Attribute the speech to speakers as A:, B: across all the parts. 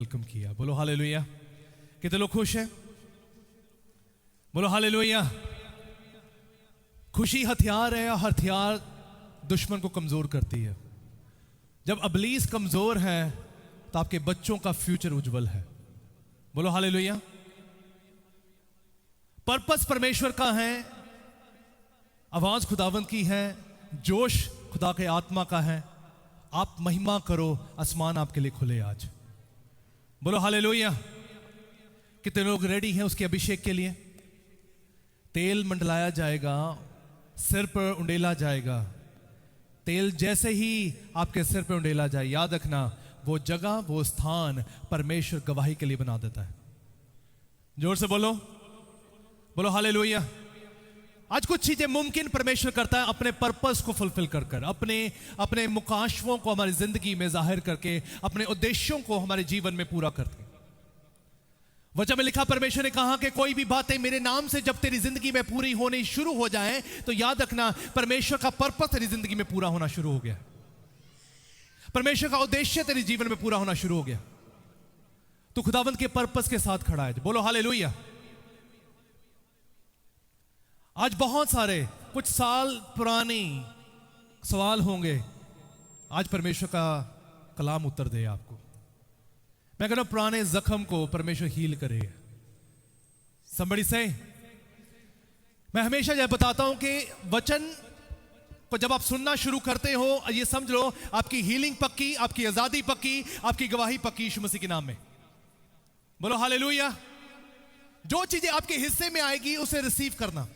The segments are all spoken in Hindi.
A: वेलकम किया। बोलो हालेलुया। कितने लोग खुश हैं? बोलो हालेलुया। खुशी हथियार है और हथियार दुश्मन को कमजोर करती है। जब इब्लीस कमजोर है तो आपके बच्चों का फ्यूचर उज्जवल है। बोलो हालेलुया। पर्पस परमेश्वर का है, आवाज खुदावंद की है, जोश खुदा के आत्मा का है। आप महिमा करो, आसमान आपके लिए खुले आज। बोलो हालेलुया। कितने लोग रेडी हैं उसके अभिषेक के लिए? तेल मंडलाया जाएगा, सिर पर उंडेला जाएगा। तेल जैसे ही आपके सिर पर उंडेला जाए, याद रखना वो जगह, वो स्थान परमेश्वर गवाही के लिए बना देता है। जोर से बोलो, बोलो हालेलुया। आज कुछ चीजें मुमकिन परमेश्वर करता है अपने पर्पस को फुलफिल कर कर, अपने मुकाशवों को हमारी जिंदगी में जाहिर करके, अपने उद्देश्यों को हमारे जीवन में पूरा करके। वचन में लिखा, परमेश्वर ने कहा कि कोई भी बातें मेरे नाम से जब तेरी जिंदगी में पूरी होनी शुरू हो जाएं तो याद रखना परमेश्वर का पर्पस तेरी जिंदगी में पूरा होना शुरू हो गया। परमेश्वर का उद्देश्य तेरे जीवन में पूरा होना शुरू हो गया। तो खुदावंद के पर्पस के साथ खड़ा है। बोलो हालेलुया। आज बहुत सारे कुछ साल पुराने सवाल होंगे, आज परमेश्वर का कलाम उत्तर दे आपको। मैं कह रहा हूं पुराने जख्म को परमेश्वर हील करे। somebody say, मैं हमेशा यह बताता हूं कि वचन को जब आप सुनना शुरू करते हो, ये समझ लो आपकी हीलिंग पक्की, आपकी आजादी पक्की, आपकी गवाही पक्की यीशु मसीह के नाम में। बोलो हालेलुया। जो चीजें आपके हिस्से में आएगी उसे रिसीव करना,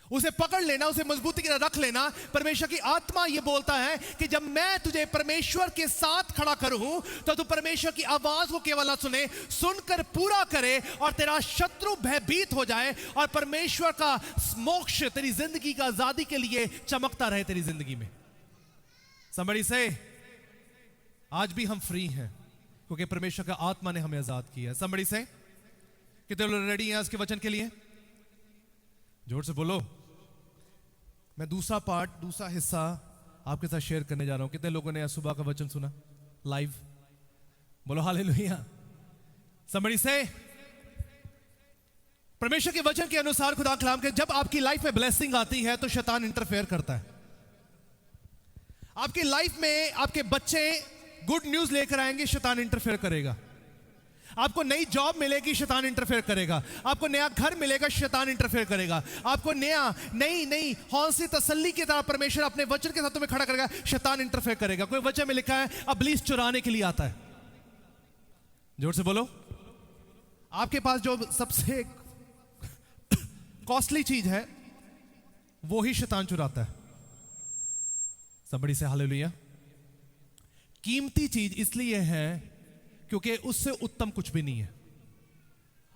A: उसे पकड़ लेना, उसे मजबूती के साथ रख लेना। परमेश्वर की आत्मा यह बोलता है कि जब मैं तुझे परमेश्वर के साथ खड़ा करूं तो तू परमेश्वर की आवाज को केवल ना सुने, सुनकर पूरा करे और तेरा शत्रु भयभीत हो जाए और परमेश्वर का मोक्ष तेरी जिंदगी का आजादी के लिए चमकता रहे तेरी जिंदगी में। somebody say, आज भी हम फ्री हैं क्योंकि परमेश्वर का आत्मा ने हमें आजाद किया। somebody say, कितने लोग रेडी हैं उसके वचन के लिए? जोर से बोलो। मैं दूसरा हिस्सा आपके साथ शेयर करने जा रहा हूं। कितने लोगों ने सुबह का वचन सुना लाइव? बोलो हालेलुया। somebody say, परमेश्वर के वचन के अनुसार खुदा कलाम के जब आपकी लाइफ में ब्लेसिंग आती है तो शैतान इंटरफेयर करता है। आपकी लाइफ में आपके बच्चे गुड न्यूज लेकर आएंगे, शैतान इंटरफेयर करेगा। आपको नई जॉब मिलेगी, शैतान इंटरफेयर करेगा। आपको नया घर मिलेगा, शैतान इंटरफेयर करेगा। आपको नई हौसली तसल्ली की तरह परमेश्वर अपने वचन के साथ तुम्हें खड़ा करेगा, शैतान इंटरफेयर करेगा। कोई वचन में लिखा है इब्लीस चुराने के लिए आता है। जोर से बोलो। आपके पास जो सबसे कॉस्टली चीज है वो ही शैतान चुराता है। somebody say hallelujah. कीमती चीज इसलिए है क्योंकि उससे उत्तम कुछ भी नहीं है,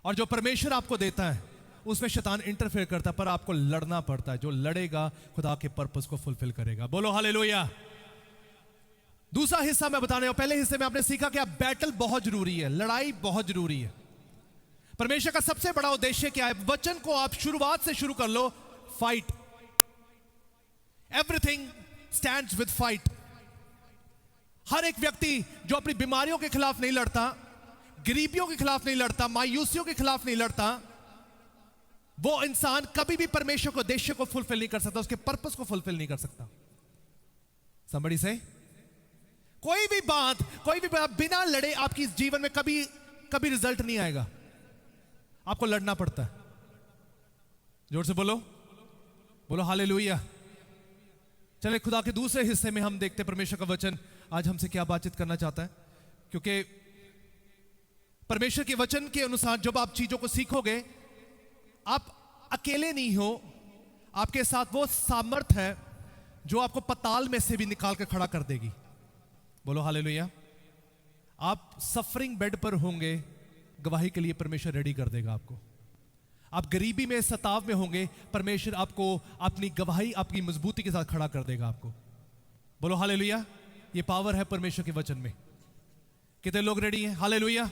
A: और जो परमेश्वर आपको देता है उसमें शैतान इंटरफेयर करता है, पर आपको लड़ना पड़ता है। जो लड़ेगा खुदा के पर्पस को फुलफिल करेगा। बोलो हालेलुया। दूसरा हिस्सा मैं बताने वाला, पहले हिस्से में आपने सीखा कि अब बैटल बहुत जरूरी है, लड़ाई बहुत जरूरी है। परमेश्वर का सबसे बड़ा उद्देश्य क्या है? वचन को आप शुरुआत से शुरू कर लो, fight. Everything stands with fight. हर एक व्यक्ति जो अपनी बीमारियों के खिलाफ नहीं लड़ता, गरीबियों के खिलाफ नहीं लड़ता, मायूसियों के खिलाफ नहीं लड़ता, वो इंसान कभी भी परमेश्वर के उद्देश्य को फुलफिल नहीं कर सकता, उसके पर्पस को फुलफिल नहीं कर सकता। somebody say, कोई भी बात बिना लड़े आपकी जीवन में कभी रिजल्ट नहीं आएगा। आपको लड़ना पड़ता है। जोर से बोलो, बोलो हालेलुया। चले खुदा के दूसरे हिस्से में हम देखते हैं परमेश्वर का वचन आज हमसे क्या बातचीत करना चाहता है। क्योंकि परमेश्वर के वचन के अनुसार जब आप चीजों को सीखोगे, आप अकेले नहीं हो, आपके साथ वो सामर्थ है जो आपको पताल में से भी निकाल कर खड़ा कर देगी। बोलो हालेलुया। आप सफरिंग बेड पर होंगे, गवाही के लिए परमेश्वर रेडी कर देगा आपको। आप गरीबी में, सताव में होंगे, परमेश्वर आपको अपनी गवाही, आपकी मजबूती के साथ खड़ा कर देगा आपको। बोलो हालेलुया। ये पावर है परमेश्वर के वचन में। कितने लोग रेडी हैं? हालेलुया।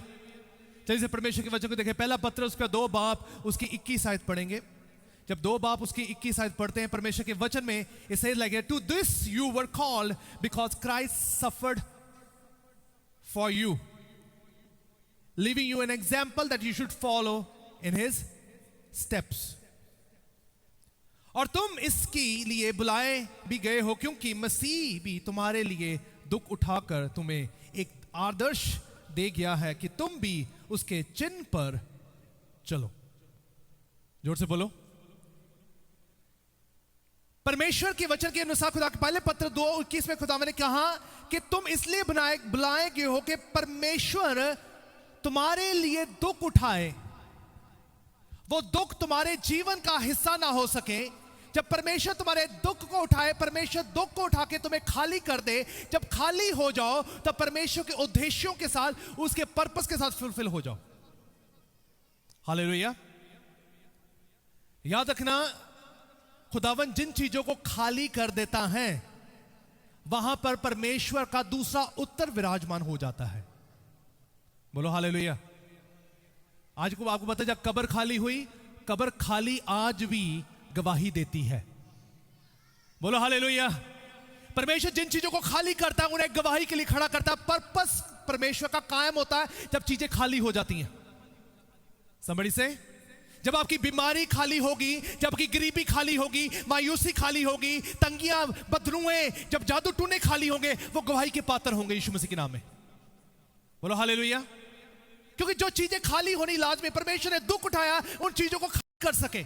A: चलिए परमेश्वर के वचन को देखें। पहला पत्र उसका 2 बाब उसकी 21 आयत पढ़ेंगे। जब 2 बाब उसकी 21 आयत पढ़ते हैं परमेश्वर के वचन में, it says like to this you were called because Christ suffered for you leaving you an example that you should follow in his steps. और तुम इसके लिए बुलाए भी गए हो क्योंकि मसीह भी तुम्हारे लिए दुख उठाकर तुम्हें एक आदर्श दे गया है कि तुम भी उसके चिन्ह पर चलो. जोर से बोलो. परमेश्वर के वचन के अनुसार खुदा के पहले पत्र 2:21 में खुदा ने कहा कि तुम इसलिए बुलाए गए हो कि परमेश्वर तुम्हारे लिए दुख उठाए. वो दुख तुम्हारे जीवन का हिस्सा ना हो सके. जब परमेश्वर तुम्हारे दुख को उठाए, परमेश्वर दुख को उठा के तुम्हें खाली कर दे, जब खाली हो जाओ तब परमेश्वर के उद्देश्यों के साथ, उसके पर्पस के साथ फुलफिल हो जाओ. हालेलुया. याद रखना, खुदावन जिन चीजों को खाली कर देता है वहां पर परमेश्वर का दूसरा उत्तर विराजमान हो जाता है. बोलो हालेलुया. आज को आपको पता है, जब कब्र खाली हुई, कब्र खाली आज भी गवाही देती है. बोलो हालेलुया. परमेश्वर जिन चीजों को खाली करता है उन्हें गवाही के लिए खड़ा करता है. पर्पस परमेश्वर का कायम होता है जब चीजें खाली हो जाती हैं. समझी से, जब आपकी बीमारी खाली होगी, जब आपकी गरीबी खाली होगी, मायूसी खाली होगी, तंगियां, बदरुएं, जब जादू टूने खाली होंगे, वो गवाही के पात्र होंगे यीशु मसीह के नाम में. बोलो हालेलुया. क्योंकि जो चीजें खाली होनी लाजमी, परमेश्वर ने दुख उठाया उन चीजों को खाली कर सके.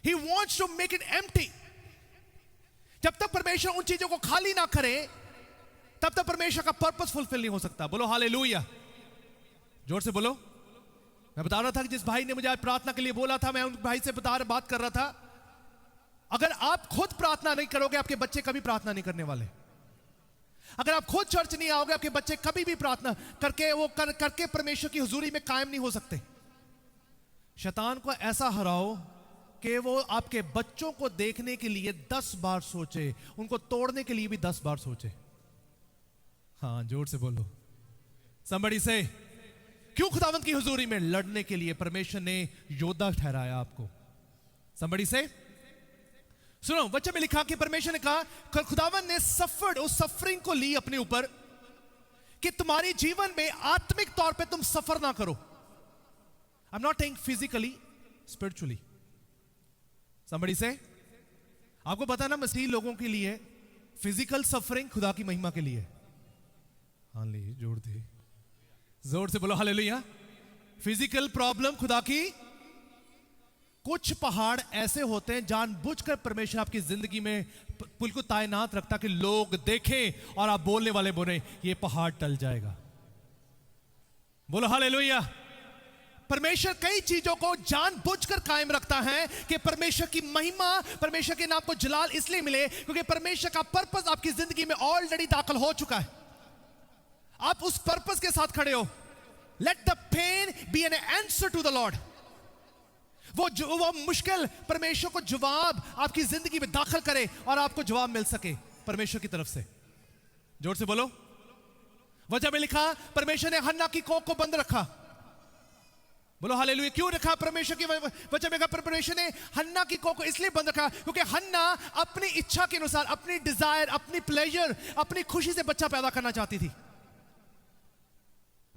A: He wants to make it empty. जब तक परमेश्वर उन चीजों को खाली ना करे तब तक परमेश्वर का पर्पस फुलफिल नहीं हो सकता. बोलो हालेलुया. जोर से बोलो. मैं बता रहा था कि जिस भाई ने मुझे आज प्रार्थना के लिए बोला था, मैं उन भाई से बात कर रहा था. अगर आप खुद प्रार्थना नहीं करोगे, आपके बच्चे कभी प्रार्थना नहीं करने वाले. अगर आप खुद चर्च नहीं आओगे, आपके बच्चे कभी भी प्रार्थना करके परमेश्वर की हुजूरी में कायम नहीं हो सकते. शैतान को ऐसा हराओ कि वो आपके बच्चों को देखने के लिए 10 बार सोचे, उनको तोड़ने के लिए भी 10 बार सोचे. हाँ, जोर से बोलो. somebody से, क्यों खुदावंत की हुजूरी में लड़ने के लिए परमेश्वर ने योद्धा ठहराया आपको. somebody से, सुनो, वचन में लिखा कि परमेश्वर ने कहा, खुदावंत ने सफर्ड, उस सफरिंग को ली अपने ऊपर कि तुम्हारे जीवन में आत्मिक तौर पे तुम सफर ना करो. I am not taking physically, spiritually. somebody से, आपको पता ना, मसीह लोगों के लिए फिजिकल सफरिंग खुदा की महिमा के लिए. हाँ, ले जोर दे, जोर से बोलो हालेलुया. फिजिकल प्रॉब्लम खुदा की. कुछ पहाड़ ऐसे होते हैं जानबूझकर परमेश्वर आपकी जिंदगी में बिल्कुल तैनात रखता कि लोग देखें और आप बोलने वाले बोले, ये पहाड़ टल जाएगा. बोलो हालेलुया. परमेश्वर कई चीजों को जानबूझकर कायम रखता है कि परमेश्वर की महिमा, परमेश्वर के नाम को जलाल इसलिए मिले क्योंकि परमेश्वर का पर्पस आपकी जिंदगी में ऑलरेडी दाखिल हो चुका है. आप उस पर्पस के साथ खड़े हो. Let the pain be an answer to the Lord. वो मुश्किल परमेश्वर को जवाब आपकी जिंदगी में दाखिल करे और आपको जवाब मिल सके परमेश्वर की तरफ से. जोर से बोलो. वजह में लिखा, परमेश्वर ने हन्ना की कोख को बंद रखा. बोलो हालेलुया. क्यों रखा? परमेश्वर की वजह में कहा, परमेश्वर ने हन्ना की कोख को इसलिए बंद रखा क्योंकि हन्ना अपनी इच्छा के अनुसार, अपनी डिजायर, अपनी प्लेजर, अपनी खुशी से बच्चा पैदा करना चाहती थी.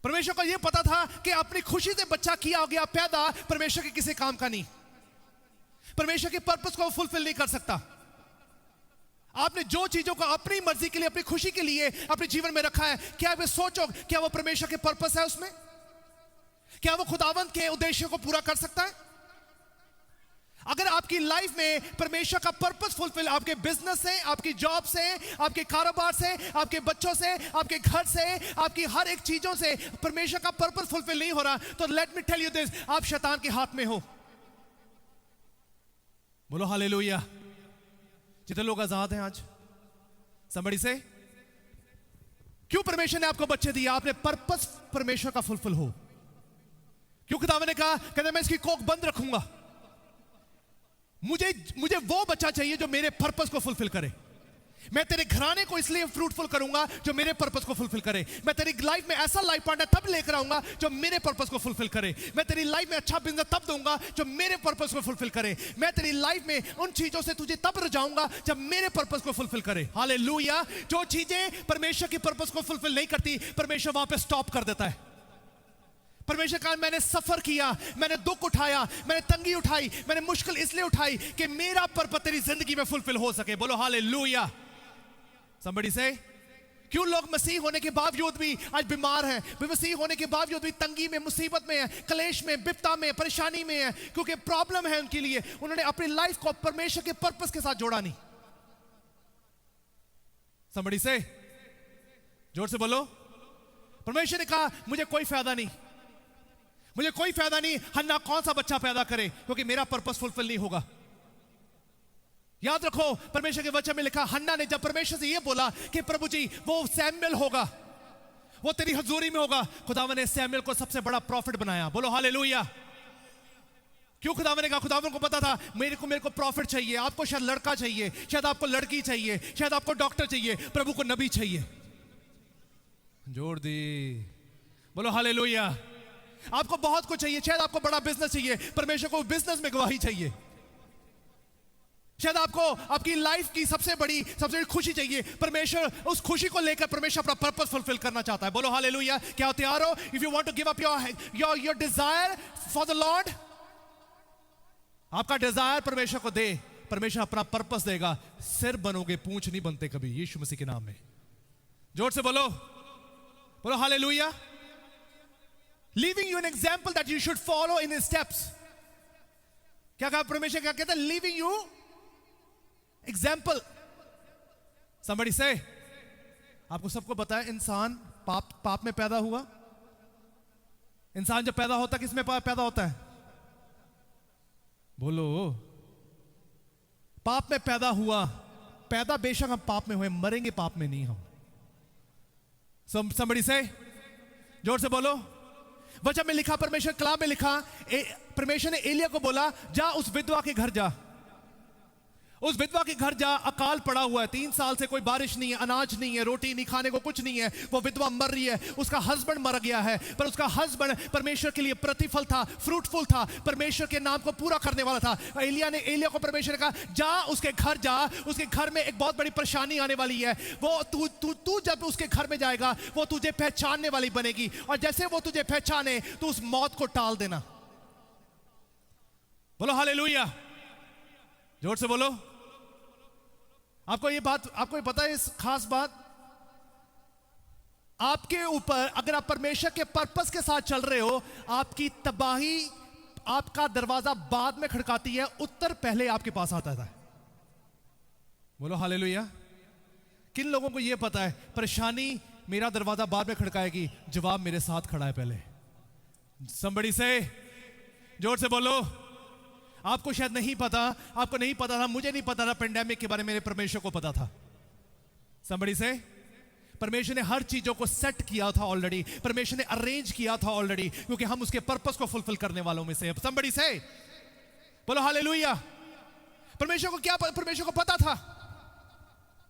A: परमेश्वर को यह पता था कि अपनी खुशी से बच्चा किया गया पैदा परमेश्वर के किसी काम का नहीं. परमेश्वर के पर्पस को फुलफिल नहीं कर सकता. आपने जो चीजों को अपनी मर्जी के लिए, अपनी खुशी के लिए अपने जीवन में रखा है, क्या वे सोचो क्या वो परमेश्वर के पर्पस है उसमें? क्या वो खुदावंत के उद्देश्यों को पूरा कर सकता है? अगर आपकी लाइफ में परमेश्वर का पर्पस फुलफिल, आपके बिजनेस से, आपकी जॉब से, आपके कारोबार से, आपके बच्चों से, आपके घर से, आपकी हर एक चीजों से परमेश्वर का पर्पस फुलफिल नहीं हो रहा, तो let me tell you this, आप शैतान के हाथ में हो. बोलो हालेलुया. जितने लोग आजाद हैं आज, somebody से, क्यों परमेश्वर ने आपको बच्चे दिया? आपने पर्पस परमेश्वर का फुलफिल हो. क्यों खुदावंत ने कहा, कहते मैं इसकी कोख बंद रखूंगा, मुझे वो बच्चा चाहिए जो मेरे पर्पस को फुलफिल करे. मैं तेरे घराने को इसलिए फ्रूटफुल करूंगा जो मेरे पर्पस को फुलफिल करे. मैं तेरी लाइफ में ऐसा लाइफ पार्टनर तब लेकर आऊंगा जो मेरे पर्पस को फुलफिल करे. मैं तेरी लाइफ में अच्छा बिजनेस तब दूंगा जो मेरे पर्पस को फुलफिल करे. मैं तेरी लाइफ में उन चीजों से तुझे तब रजाऊंगा जब मेरे पर्पस को फुलफिल करे. हालेलुया. जो चीजें परमेश्वर के पर्पस को फुलफिल नहीं करती, परमेश्वर वहां पे स्टॉप कर देता है. परमेश्वर कहा मैंने सफर किया, मैंने दुख उठाया, मैंने तंगी उठाई, मैंने मुश्किल इसलिए उठाई कि मेरा पर्पस तेरी जिंदगी में फुलफिल हो सके। बोलो हालेलुया। somebody say, क्यों लोग मसीह होने के बावजूद भी आज बीमार हैं, मसीह होने के बावजूद भी तंगी में, मुसीबत में है, कलेश में, विपदा में, परेशानी में है? क्योंकि प्रॉब्लम है उनके लिए, उन्होंने अपनी लाइफ को परमेश्वर के पर्पस के साथ जोड़ा नहीं। somebody say, जोर से बोलो। परमेश्वर ने कहा मुझे कोई फायदा नहीं, मुझे कोई फायदा नहीं हन्ना कौन सा बच्चा पैदा करे, क्योंकि मेरा पर्पस फुलफिल नहीं होगा। याद रखो परमेश्वर के वचन में लिखा, हन्ना ने जब परमेश्वर से यह बोला कि प्रभु जी वो सैमुएल होगा, वो तेरी हजूरी में होगा, खुदावन ने सैमुएल को सबसे बड़ा प्रॉफिट बनाया। बोलो हालेलुया। क्यों? खुदावन ने कहा, खुदावन को पता था मेरे को प्रॉफिट चाहिए, आपको शायद लड़का चाहिए, शायद आपको लड़की चाहिए, शायद आपको डॉक्टर चाहिए, प्रभु को नबी चाहिए। जोर दी, बोलो हालेलुया। आपको बहुत कुछ चाहिए, शायद आपको बड़ा बिजनेस चाहिए, परमेश्वर को बिजनेस में गवाही चाहिए। शायद आपको आपकी लाइफ की सबसे बड़ी खुशी चाहिए, परमेश्वर उस खुशी को लेकर परमेश्वर अपना पर्पस फुलफिल करना चाहता है। बोलो हालेलुया। क्या तैयार हो? If you want to give up your desire for the Lord, आपका डिजायर परमेश्वर को दे, परमेश्वर अपना पर्पस देगा। सिर बनोगे, पूंछ नहीं बनते कभी, यीशु मसीह के नाम में। जोर से बोलो, बोलो hallelujah. Leaving you an example that you should follow in his steps. क्या कहा परमेश्वर? क्या कहता है? Leaving you example. Somebody say, आपको सबको पता है इंसान पाप में पैदा हुआ। इंसान जब पैदा होता है किसमें पैदा होता है? बोलो, पाप में पैदा हुआ। पैदा बेशक हम पाप में हुए, मरेंगे पाप में नहीं हम। Somebody say, जोर से बोलो। वचन में लिखा, परमेश्वर कलाम में लिखा, परमेश्वर ने एलिया को बोला जा उस विधवा के घर जा, उस विधवा के घर जा, अकाल पड़ा हुआ है, 3 साल से कोई बारिश नहीं है, अनाज नहीं है, रोटी नहीं, खाने को कुछ नहीं है, वो विधवा मर रही है, उसका हस्बैंड मर गया है, पर उसका हस्बैंड परमेश्वर के लिए प्रतिफल था, फ्रूटफुल था, परमेश्वर के नाम को पूरा करने वाला था। एलिया को परमेश्वर ने कहा जा उसके घर जा, उसके घर में एक बहुत बड़ी परेशानी आने वाली है, वो तू जब उसके घर में जाएगा वो तुझे पहचानने वाली बनेगी, और जैसे वो तुझे पहचाने तो उस मौत को टाल देना। बोलो हालेलुया। जोर से बोलो। आपको ये पता है इस खास बात, आपके ऊपर अगर आप परमेश्वर के पर्पस के साथ चल रहे हो, आपकी तबाही आपका दरवाजा बाद में खड़काती है, उत्तर पहले आपके पास आता है। बोलो हालेलुया। किन लोगों को यह पता है परेशानी मेरा दरवाजा बाद में खड़काएगी, जवाब मेरे साथ खड़ा है पहले? somebody say, जोर से बोलो। आपको शायद नहीं पता, आपको नहीं पता था, मुझे नहीं पता था पेंडेमिक के बारे में, मेरे परमेश्वर को पता था। somebody say, परमेश्वर ने हर चीजों को सेट किया था ऑलरेडी, परमेश्वर ने अरेंज किया था ऑलरेडी, क्योंकि हम उसके पर्पस को फुलफिल करने वालों में से। somebody say, बोलो हालेलुया। परमेश्वर को क्या, परमेश्वर को पता था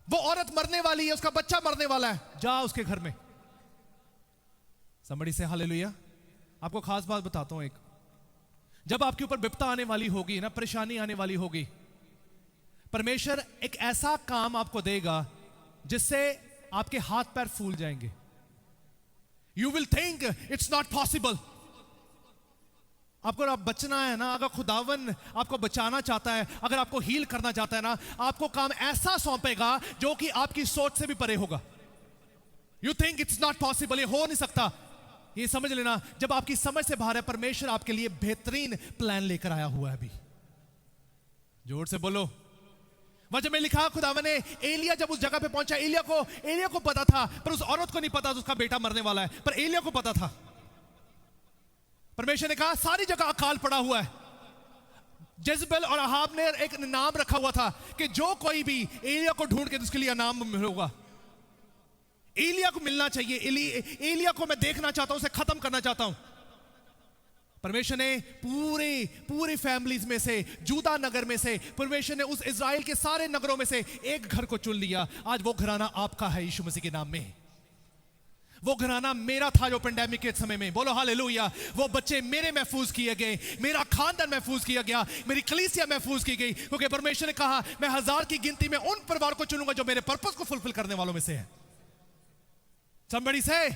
A: वो औरत मरने वाली है, उसका बच्चा मरने वाला है, जा उसके घर में। somebody say hallelujah. आपको खास बात बताता हूं, एक जब आपके ऊपर विपदा आने वाली होगी ना, परेशानी आने वाली होगी, परमेश्वर एक ऐसा काम आपको देगा जिससे आपके हाथ पैर फूल जाएंगे। You will think it's not possible. आपको बचना है ना, अगर खुदावन आपको बचाना चाहता है, अगर आपको हील करना चाहता है ना, आपको काम ऐसा सौंपेगा जो कि आपकी सोच से भी परे होगा। You think it's not possible, ये हो नहीं सकता, ये समझ लेना जब आपकी समझ से बाहर है, परमेश्वर आपके लिए बेहतरीन प्लान लेकर आया हुआ है अभी। जोर से बोलो। वचन में लिखा, खुदावन ने एलिया जब उस जगह पे पहुंचा, एलिया को पता था, पर उस औरत को नहीं पता उसका बेटा मरने वाला है, पर एलिया को पता था। परमेश्वर ने कहा सारी जगह अकाल पड़ा हुआ है। जेजबेल और अहाब ने एक नाम रखा हुआ था कि जो कोई भी एलिया को ढूंढ के उसके लिए नाम होगा, एलिया को मिलना चाहिए, एलिया को मैं देखना चाहता हूं, उसे खत्म करना चाहता हूं। परमेश्वर ने पूरी फैमिलीज में से, जूदा नगर में से, परमेश्वर ने उस इज़राइल के सारे नगरों में से एक घर को चुन लिया। आज वो घराना आपका है यीशु मसीह के नाम में। वो घराना मेरा था जो पेंडेमिक के समय में, बोलो हालेलुया। वो बच्चे मेरे महफूज किए गए, मेरा खानदान महफूज किया गया, मेरी कलीसिया महफूज की गई, क्योंकि परमेश्वर ने कहा मैं 1000 की गिनती में उन परिवार को चुनूंगा जो मेरे पर्पस को फुलफिल करने वालों में से है। Somebody say,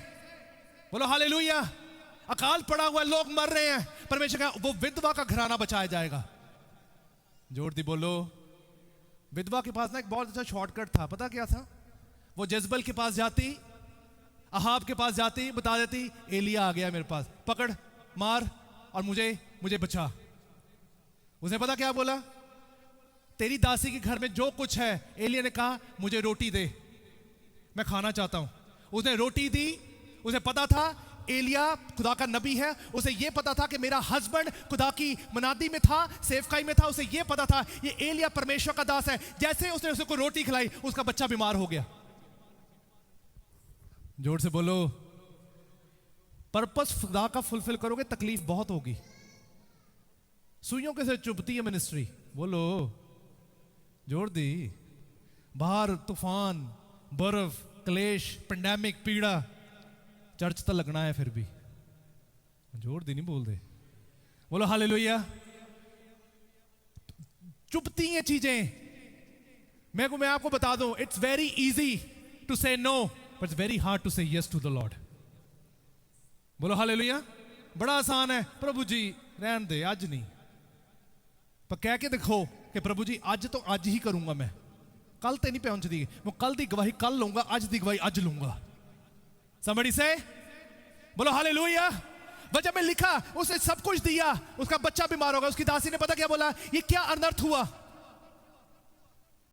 A: बोलो हालेलुया। अकाल पड़ा हुआ है, लोग मर रहे हैं, परमेश्वर कहा वो विधवा का घराना बचाया जाएगा। जोर दी बोलो। विधवा के पास ना एक बहुत अच्छा शॉर्टकट था, पता क्या था? वो जजबल के पास जाती, अहाब के पास जाती, बता देती एलिया आ गया मेरे पास, पकड़ मार और मुझे बचा। उसने पता क्या बोला? तेरी दासी के घर में जो कुछ है, एलिया ने कहा मुझे रोटी दे, मैं खाना चाहता हूं। उसने रोटी दी। उसे पता था एलिया खुदा का नबी है, उसे यह पता था कि मेरा हस्बैंड खुदा की मनादी में था, सेवकाई में था, उसे यह पता था ये एलिया परमेश्वर का दास है। जैसे उसने उसे को रोटी खिलाई, उसका बच्चा बीमार हो गया। जोर से बोलो। पर्पस खुदा का फुलफिल करोगे, तकलीफ बहुत होगी। सुइयों के से चुभती है मिनिस्ट्री, बोलो। जोर दी। बाहर तूफान, बर्फ, क्लेश, पेंडेमिक, पीड़ा, चर्च तो लगना है फिर भी। जोर दी नहीं बोल दे, बोलो हालेलुया। चुभती हैं चीजें। मैं आपको बता दूं, it's very easy to say no, but it's very hard to say yes to the Lord. बोलो हालेलुया। बड़ा आसान है, प्रभु जी रहन दे, आज नहीं, पर कह के देखो कि प्रभु जी आज तो आज ही करूंगा, मैं कल ते नहीं पहुंचती, मैं कल दी गवाही कल लूंगा, आज दी गवाही आज लूंगा। somebody से बोलो हालेलुया। वजह में लिखा उसने सब कुछ दिया, उसका बच्चा बीमार होगा। उसकी दासी ने पता क्या बोला? ये क्या अनर्थ हुआ?